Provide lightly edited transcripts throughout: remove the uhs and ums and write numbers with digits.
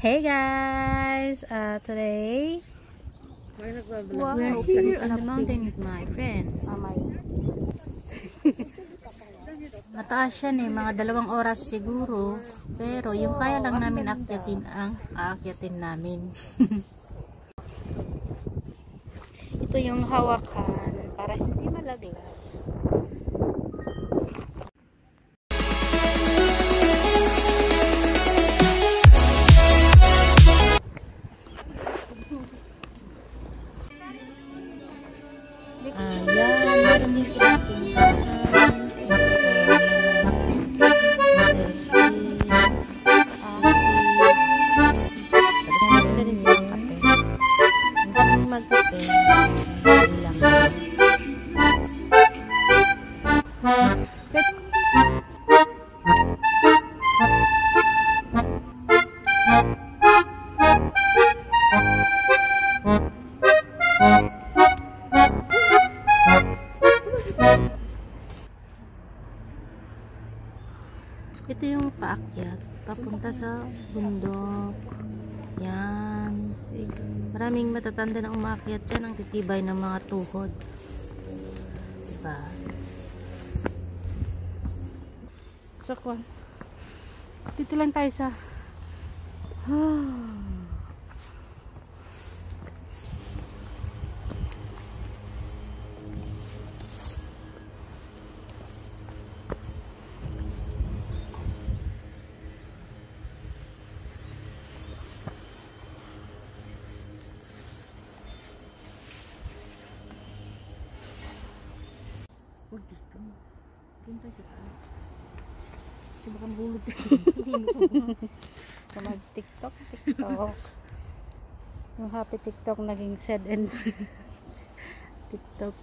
Hey guys! Today we're here on the mountain with my friend. Mataas yan eh, mga 2 oras siguro. Pero yung kaya lang namin akyatin ang aakyatin namin. Ito yung hawakan para hindi malaglag. Meron din sila tindahan. Meron din sila kape. Kung magkape, ilang ito yung paakyat papunta sa bundok. Yan, maraming matatanda na umakyat yan. Ang titibay ng mga tuhod, diba? So dito lang tayo sa huwag dito. Punta kita. Kasi baka bulog. So mag-tiktok. Yung happy tiktok naging sad and tiktok.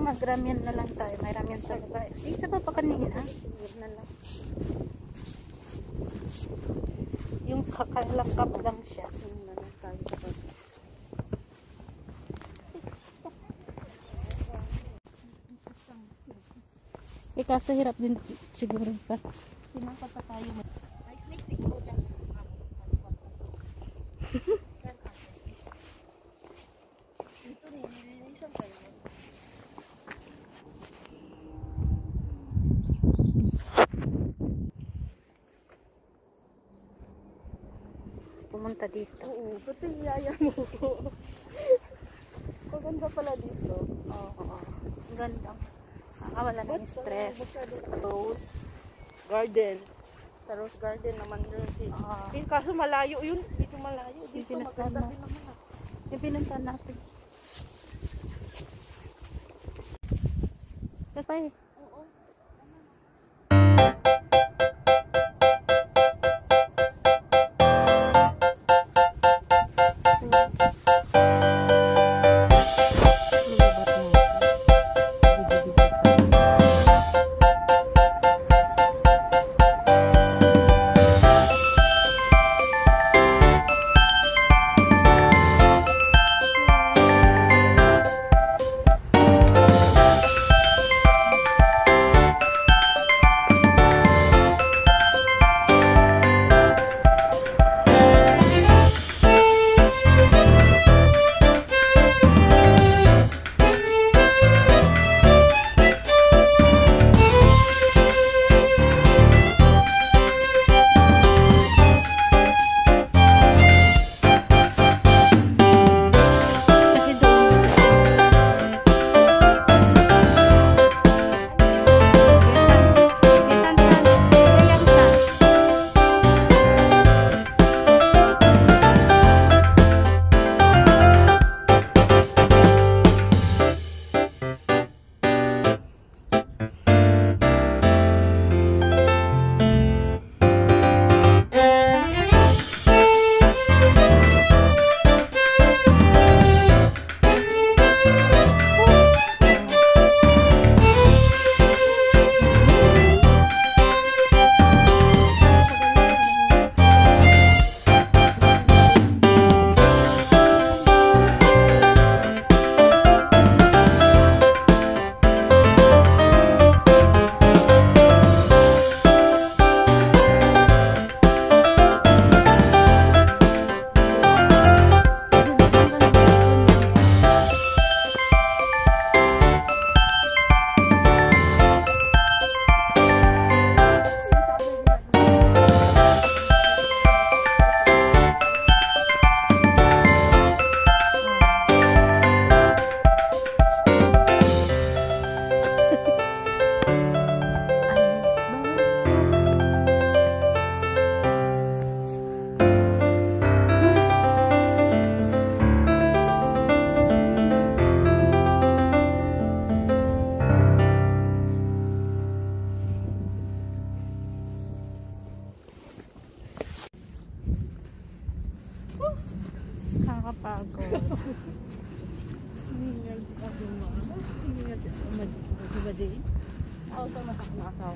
mag-ramyan na lang tayo. May ramyan sa baba. Sa baba kanina. Na lang. Yung kakalangkap lang siya. Na lang tayo sa baba. Kaso hirap din siguro pa. Sinangka pa tayo. Ay, snake siguro dyan. Ito rin, nililisan tayo. Pumunta dito. Oo, pati yaya mo ko. Maganda pala dito. Oo. Ang ganda. Nakakawala ng stress. Rose Garden. Sa Rose Garden naman yun. Kaso malayo yun. Dito malayo. Dito maganda din naman. Yung pinuntahan natin. Kapay. Oo. Nakakapagod. Hindi nga si Abdul Maan. Hindi nga si Abdul Maan. Ako sa nakakakaw.